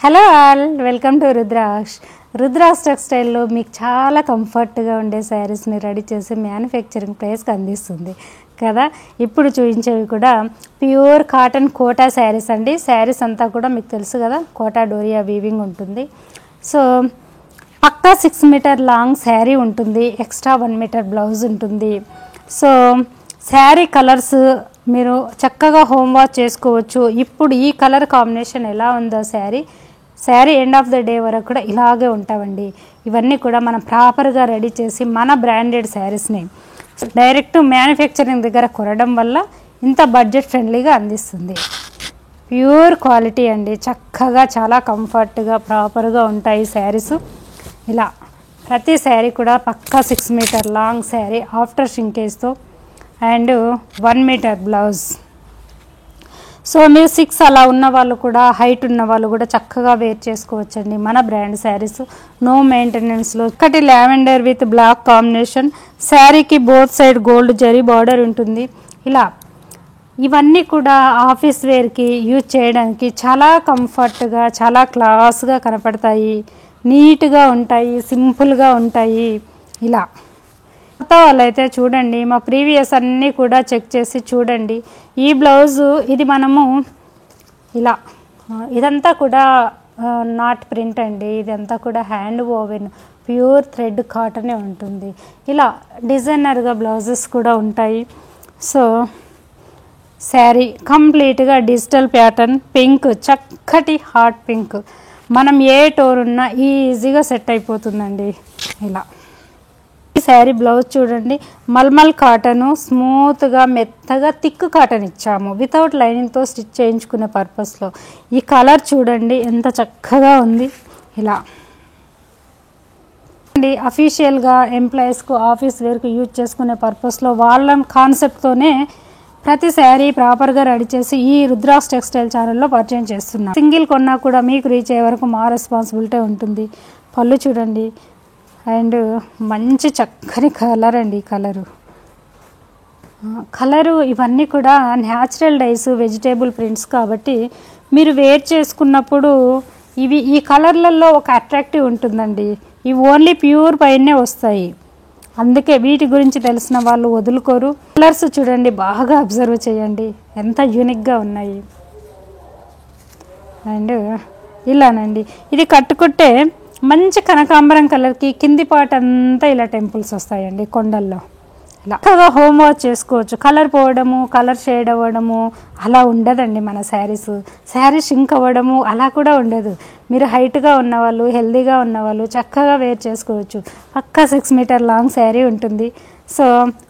Hello all, welcome to Rudraksh టెక్స్టైల్లో మీకు చాలా కంఫర్ట్గా ఉండే శారీస్ని రెడీ చేసి మ్యానుఫ్యాక్చరింగ్ ప్రైస్కి అందిస్తుంది కదా. ఇప్పుడు చూపించేవి కూడా ప్యూర్ కాటన్ కోటా శారీస్ అండి. శారీస్ అంతా కూడా మీకు తెలుసు కదా, కోటా డోరియా వీవింగ్ ఉంటుంది. సో పక్కా 6 మీటర్ లాంగ్ శారీ ఉంటుంది, ఎక్స్ట్రా 1 మీటర్ బ్లౌజ్ ఉంటుంది. సో శారీ కలర్స్ మీరు చక్కగా హోమ్ వాష్ చేసుకోవచ్చు. ఇప్పుడు ఈ కలర్ కాంబినేషన్ ఎలా ఉందో sari end of the day వరకు కూడా ఇలాగే ఉంటామండి. ఇవన్నీ కూడా మనం ప్రాపర్గా రెడీ చేసి మన బ్రాండెడ్ శారీస్ని డైరెక్ట్ మ్యానుఫ్యాక్చరింగ్ దగ్గర కొనడం వల్ల ఇంత బడ్జెట్ ఫ్రెండ్లీగా అందిస్తుంది. ప్యూర్ క్వాలిటీ అండి, చక్కగా చాలా కంఫర్ట్గా ప్రాపర్గా ఉంటాయి శారీస్. ఇలా ప్రతి శారీ కూడా పక్కా 6 మీటర్ లాంగ్ శారీ ఆఫ్టర్ షింకేజ్తో అండ్ 1 మీటర్ బ్లౌజ్. సో మీరు 6 అలా ఉన్న వాళ్ళు కూడా, హైట్ ఉన్న వాళ్ళు కూడా చక్కగా వేర్ చేసుకోవచ్చండి మన బ్రాండ్ శారీస్. నో మెయింటెనెన్స్లో ఒకటి లావెండర్ విత్ బ్లాక్ కాంబినేషన్. శారీకి both side gold zari border ఉంటుంది. ఇలా ఇవన్నీ కూడా ఆఫీస్ వేర్కి యూజ్ చేయడానికి చాలా కంఫర్ట్గా, చాలా క్లాస్గా కనపడతాయి, నీట్గా ఉంటాయి, సింపుల్గా ఉంటాయి. ఇలా కొత్త వాళ్ళైతే చూడండి, మా ప్రీవియస్ అన్నీ కూడా చెక్ చేసి చూడండి. ఈ బ్లౌజు ఇది మనము ఇలా, ఇదంతా కూడా నాట్ ప్రింట్ అండి, ఇదంతా కూడా హ్యాండ్ వోవెన్ ప్యూర్ థ్రెడ్ కాటనే ఉంటుంది. ఇలా డిజైనర్గా బ్లౌజెస్ కూడా ఉంటాయి. సో శారీ కంప్లీట్గా డిజిటల్ ప్యాటర్న్, పింక్, చక్కటి హాట్ పింక్. మనం ఏ టోన్ ఉన్నా ఈజీగా సెట్ అయిపోతుందండి. ఇలా శారీ బ్లౌజ్ చూడండి, మల్మల్ కాటను, స్మూత్గా మెత్తగా థిక్ కాటన్ ఇచ్చాము వితౌట్ లైనింగ్తో స్టిచ్ చేయించుకునే పర్పస్లో. ఈ కలర్ చూడండి ఎంత చక్కగా ఉంది. ఇలా అఫీషియల్గా ఎంప్లాయీస్కు ఆఫీస్ వేర్కు యూజ్ చేసుకునే పర్పస్లో వాళ్ళ కాన్సెప్ట్తోనే ప్రతి శారీ ప్రాపర్గా రెడీ చేసి ఈ రుద్రాక్ష్ టెక్స్టైల్ ఛానల్లో పరిచయం చేస్తున్నాం. సింగిల్ కొన్నా కూడా మీకు రీచ్ అయ్యే వరకు మా రెస్పాన్సిబిలిటీ ఉంటుంది. పళ్ళు చూడండి, అండ్ మంచి చక్కని కలర్ అండి. కలరు ఇవన్నీ కూడా న్యాచురల్ డైస్, వెజిటేబుల్ ప్రింట్స్ కాబట్టి మీరు వేర్ చేసుకున్నప్పుడు ఈ కలర్లలో ఒక అట్రాక్టివ్ ఉంటుందండి. ఇవి ఓన్లీ ప్యూర్ పైనే వస్తాయి, అందుకే వీటి గురించి తెలిసిన వాళ్ళు వదులుకోరు. కలర్స్ చూడండి, బాగా అబ్జర్వ్ చేయండి ఎంత యూనిక్గా ఉన్నాయి. అండ్ ఇలానండి, ఇది కట్టుకుంటే మంచి కనకాంబరం కలర్కి కింది పార్ట్ అంతా ఇలా టెంపుల్స్ వస్తాయండి కొండల్లో. ఇలా చక్కగా హోమ్ వాష్ చేసుకోవచ్చు. కలర్ పోవడము, కలర్ షేడ్ అవ్వడము అలా ఉండదండి మన శారీ షింక్ అవ్వడము అలా కూడా ఉండదు. మీరు హైట్గా ఉన్నవాళ్ళు, హెల్దీగా ఉన్నవాళ్ళు చక్కగా వేర్ చేసుకోవచ్చు. పక్కా 6 మీటర్ లాంగ్ శారీ ఉంటుంది. సో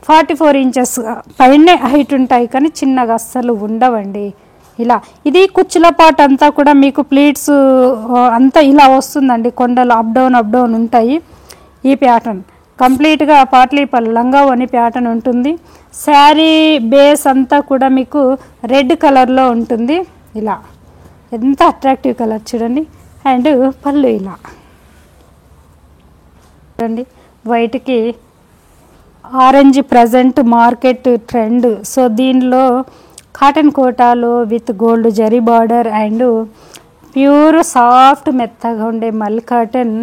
44 ఇంచెస్ పైనే హైట్ ఉంటాయి, కానీ చిన్నగా అస్సలు ఉండవండి. ఇలా ఇది కుచ్చుల పాట్ అంతా కూడా మీకు ప్లీట్స్ అంతా ఇలా వస్తుందండి, కొండలు అప్ డౌన్ ఉంటాయి. ఈ ప్యాటర్న్ కంప్లీట్గా పాట్లీపల్ లంగా ఓని ప్యాటర్న్ ఉంటుంది. శారీ బేస్ అంతా కూడా మీకు రెడ్ కలర్లో ఉంటుంది. ఇలా ఎంత అట్రాక్టివ్ కలర్ చూడండి. అండ్ పళ్ళు ఇలా చూడండి, వైట్కి orange present market trend. So దీనిలో కాటన్ కోటాలో with gold zari border and pure soft మెత్తగా ఉండే mul cotton,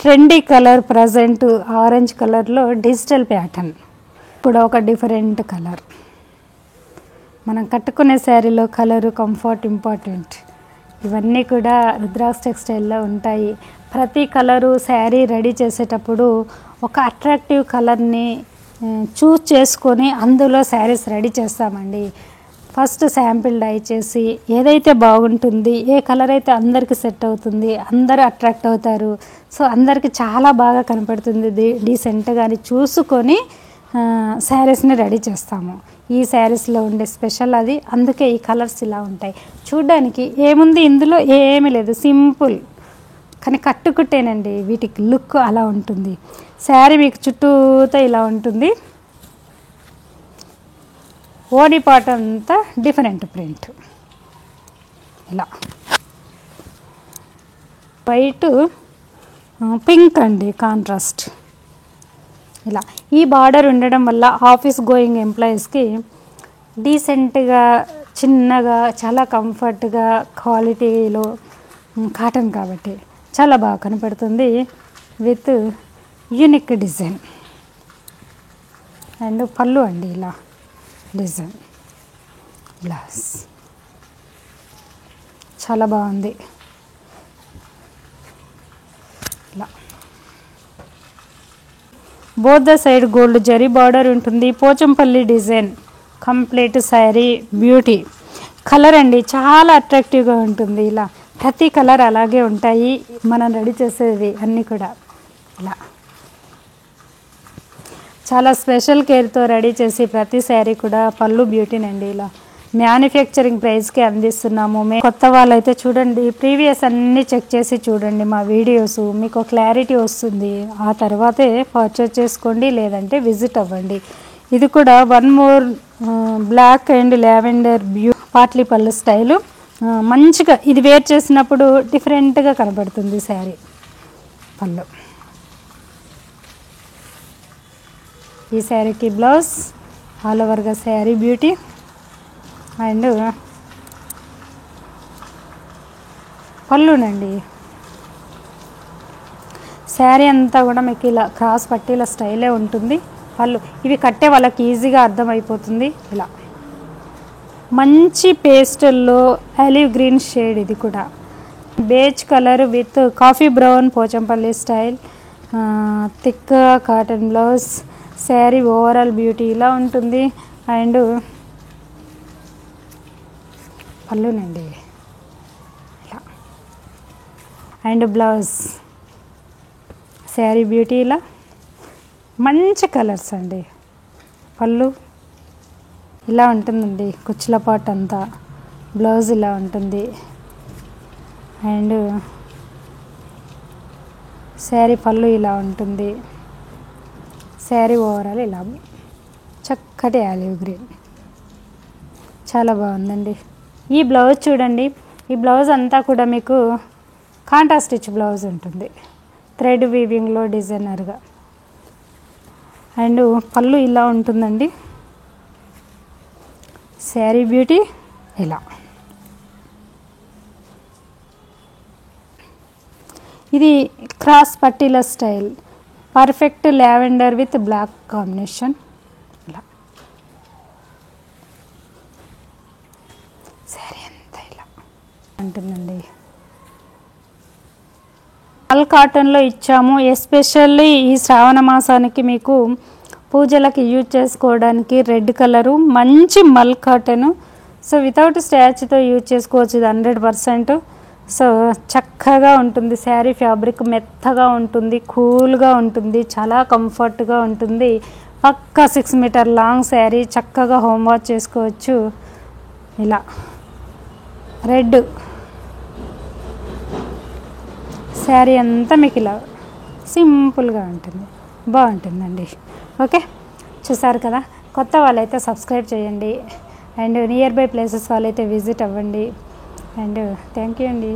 trendy colour present orange కలర్లో డిజిటల్ ప్యాటర్న్. ఇప్పుడు ఒక డిఫరెంట్ కలర్. మనం కట్టుకునే శారీలో కలరు, కంఫర్ట్ ఇంపార్టెంట్. ఇవన్నీ కూడా రుద్రాక్ష్ టెక్స్టైల్లో ఉంటాయి. ప్రతి కలరు శారీ రెడీ చేసేటప్పుడు ఒక అట్రాక్టివ్ కలర్ని చూస్ చేసుకొని అందులో శారీస్ రెడీ చేస్తామండి. ఫస్ట్ శాంపిల్ డై చేసి ఏదైతే బాగుంటుంది, ఏ కలర్ అయితే అందరికీ సెట్ అవుతుంది, అందరూ అట్రాక్ట్ అవుతారు, సో అందరికీ చాలా బాగా కనపడుతుంది డీసెంట్గా అని చూసుకొని శారీస్ని రెడీ చేస్తాము. ఈ శారీస్లో ఉండే స్పెషల్ అది, అందుకే ఈ కలర్స్ ఇలా ఉంటాయి. చూడ్డానికి ఏముంది ఇందులో, ఏమీ లేదు, సింపుల్, కానీ కట్టుకుంటేనండి వీటికి లుక్ అలా ఉంటుంది. శారీ మీకు చుట్టూతో ఇలా ఉంటుంది. ఓడి పార్ట్ అంతా డిఫరెంట్ ప్రింట్. ఇలా వైట్ పింక్ అండి కాంట్రాస్ట్. ఇలా ఈ బార్డర్ ఉండడం వల్ల ఆఫీస్ గోయింగ్ ఎంప్లాయీస్కి డీసెంట్గా, చిన్నగా, చాలా కంఫర్ట్గా, క్వాలిటీలో కాటన్ కాబట్టి చాలా బాగా కనపడుతుంది విత్ యూనిక్ డిజైన్. అండ్ పళ్ళు అండి ఇలా డిజైన్, బ్లౌజ్ చాలా బాగుంది. ఇలా both the side gold zari border ఉంటుంది. Pochampally design complete sari beauty. Colour అండి చాలా అట్రాక్టివ్గా ఉంటుంది. ఇలా ప్రతి కలర్ అలాగే ఉంటాయి మనం రెడీ చేసేవి అన్నీ కూడా. ఇలా చాలా స్పెషల్ కేర్తో రెడీ చేసి ప్రతి శారీ కూడా పళ్ళు బ్యూటీనండి. ఇలా మ్యానుఫ్యాక్చరింగ్ ప్రైస్కి అందిస్తున్నాము. కొత్త వాళ్ళైతే చూడండి, ప్రీవియస్ అన్నీ చెక్ చేసి చూడండి మా వీడియోస్, మీకు క్లారిటీ వస్తుంది. ఆ తర్వాతే పర్చేస్ చేసుకోండి, లేదంటే విజిట్ అవ్వండి. ఇది కూడా one more black and lavender పాట్లీ పళ్ళు స్టైలు. మంచిగా ఇది వేర్ చేసినప్పుడు డిఫరెంట్గా కనబడుతుంది శారీ పళ్ళు. ఈ శారీకి బ్లౌజ్ ఆల్ ఓవర్గా శారీ బ్యూటీ. అండ్ పళ్ళునండి, శారీ అంతా కూడా మీకు ఇలా క్రాస్ పట్టీల స్టైలే ఉంటుంది. పళ్ళు ఇవి కట్టే వాళ్ళకి ఈజీగా అర్థమైపోతుంది. ఇలా మంచి పేస్టల్లో ఆలివ్ గ్రీన్ షేడ్, ఇది కూడా beige colour with coffee brown Pochampally style, thick cotton blouse. Sari overall beauty ఇలా ఉంటుంది. అండ్ పళ్ళునండి ఇలా, అండ్ బ్లౌజ్ శారీ బ్యూటీ ఇలా మంచి కలర్స్ అండి. పళ్ళు ఇలా ఉంటుందండి, కుచ్చుల పాటు అంతా. బ్లౌజ్ ఇలా ఉంటుంది. అండ్ శారీ పళ్ళు ఇలా ఉంటుంది. శారీ ఓవరాల్ ఇలా చక్కటి ఆలివ్ గ్రీన్, చాలా బాగుందండి. ఈ బ్లౌజ్ చూడండి, ఈ బ్లౌజ్ అంతా కూడా మీకు కాంటా స్టిచ్ బ్లౌజ్ ఉంటుంది, థ్రెడ్ వీవింగ్లో డిజైనర్గా. అండ్ పళ్ళు ఇలా ఉంటుందండి. శారీ బ్యూటీ ఇలా. ఇది క్రాస్ పట్టీల style, perfect lavender with black combination. ఇలా శారీ అంతా ఇలా ఉంటుందండి. మల్ కాటన్లో ఇచ్చాము. ఎస్పెషల్లీ ఈ శ్రావణ మాసానికి మీకు పూజలకి యూజ్ చేసుకోవడానికి రెడ్ కలరు, మంచి మల్ కాటను. సో వితౌట్ స్టాచ్తో యూజ్ చేసుకోవచ్చు, ఇది 100%. సో చక్కగా ఉంటుంది. శారీ ఫ్యాబ్రిక్ మెత్తగా ఉంటుంది, కూల్గా ఉంటుంది, చాలా కంఫర్ట్గా ఉంటుంది. పక్కా 6 మీటర్ లాంగ్ శారీ, చక్కగా హోమ్ వాష్ చేసుకోవచ్చు. ఇలా రెడ్ శారీ అంతా మీకు ఇలా సింపుల్గా ఉంటుంది, బాగుంటుందండి. ఓకే, చూసారు కదా. కొత్త వాళ్ళైతే సబ్స్క్రైబ్ చేయండి. అండ్ నియర్ బై ప్లేసెస్ వాళ్ళైతే విజిట్ అవ్వండి. అండ్ థ్యాంక్ యూ అండి.